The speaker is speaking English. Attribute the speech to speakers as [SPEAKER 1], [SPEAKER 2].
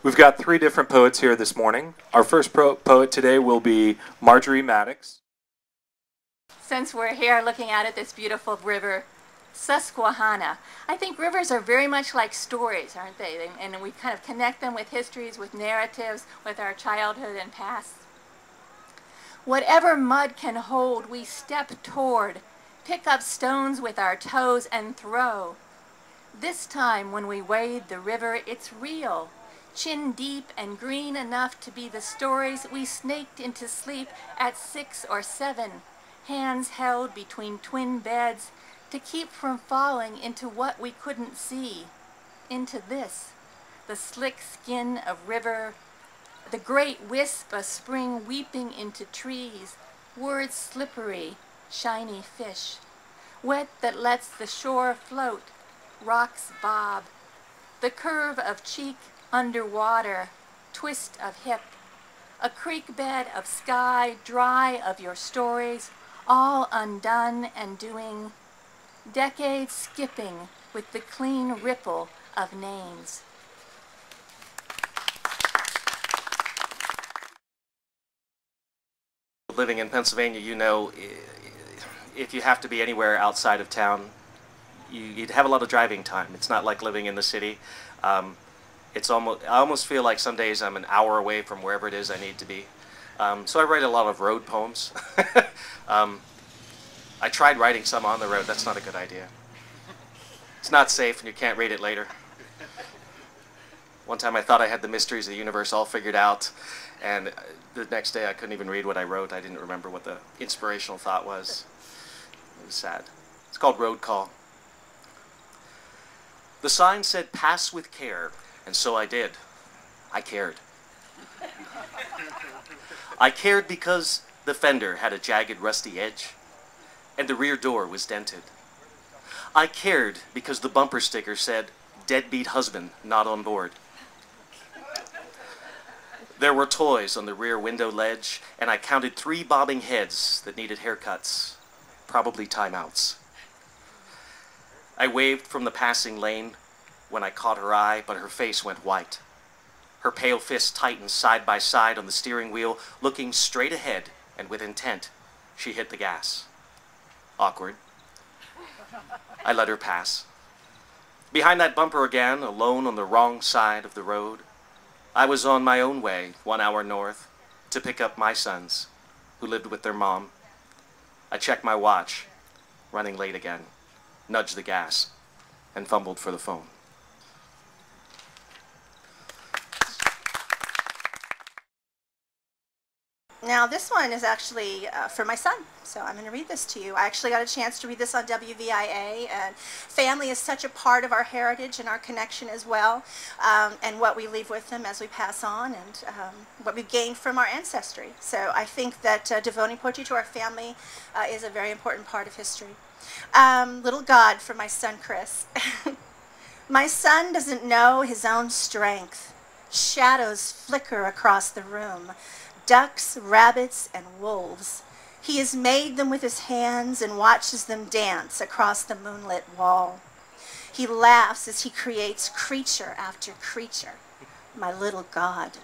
[SPEAKER 1] We've got three different poets here this morning. Our first poet today will be Marjorie Maddox.
[SPEAKER 2] Since we're here looking out at this beautiful river, Susquehanna, I think rivers are very much like stories, aren't they? And we kind of connect them with histories, with narratives, with our childhood and past. Whatever mud can hold, we step toward, pick up stones with our toes and throw. This time when we wade the river, it's real, chin deep and green enough to be the stories we snaked into sleep at 6 or 7, hands held between twin beds to keep from falling into what we couldn't see, into this, the slick skin of river, the great wisp of spring weeping into trees, words slippery, shiny fish, wet that lets the shore float, rocks bob, the curve of cheek underwater, twist of hip, a creek bed of sky dry of your stories, all undone and doing, decades skipping with the clean ripple of names.
[SPEAKER 3] Living in Pennsylvania, you know, if you have to be anywhere outside of town, you'd have a lot of driving time. It's not like living in the city. I almost feel like some days I'm an hour away from wherever it is I need to be. So I write a lot of road poems. I tried writing some on the road. That's not a good idea. It's not safe and you can't read it later. One time I thought I had the mysteries of the universe all figured out, and the next day I couldn't even read what I wrote. I didn't remember what the inspirational thought was. It was sad. It's called Road Call. The sign said, "Pass with care," and so I did. I cared. I cared because the fender had a jagged, rusty edge, and the rear door was dented. I cared because the bumper sticker said, "Deadbeat husband, not on board." There were toys on the rear window ledge, and I counted 3 bobbing heads that needed haircuts, probably timeouts. I waved from the passing lane when I caught her eye, but her face went white. Her pale fists tightened side by side on the steering wheel, looking straight ahead, and with intent, she hit the gas. Awkward. I let her pass. Behind that bumper again, alone on the wrong side of the road, I was on my own way, 1 hour north, to pick up my sons, who lived with their mom. I checked my watch, running late again, nudged the gas, and fumbled for the phone.
[SPEAKER 4] Now this one is actually for my son, so I'm going to read this to you. I actually got a chance to read this on WVIA, and family is such a part of our heritage and our connection as well, and what we leave with them as we pass on, and what we've gained from our ancestry. So I think that devoting poetry to our family is a very important part of history. Little God for my son Chris. My son doesn't know his own strength. Shadows flicker across the room. Ducks, rabbits, and wolves. He has made them with his hands and watches them dance across the moonlit wall. He laughs as he creates creature after creature. My little God.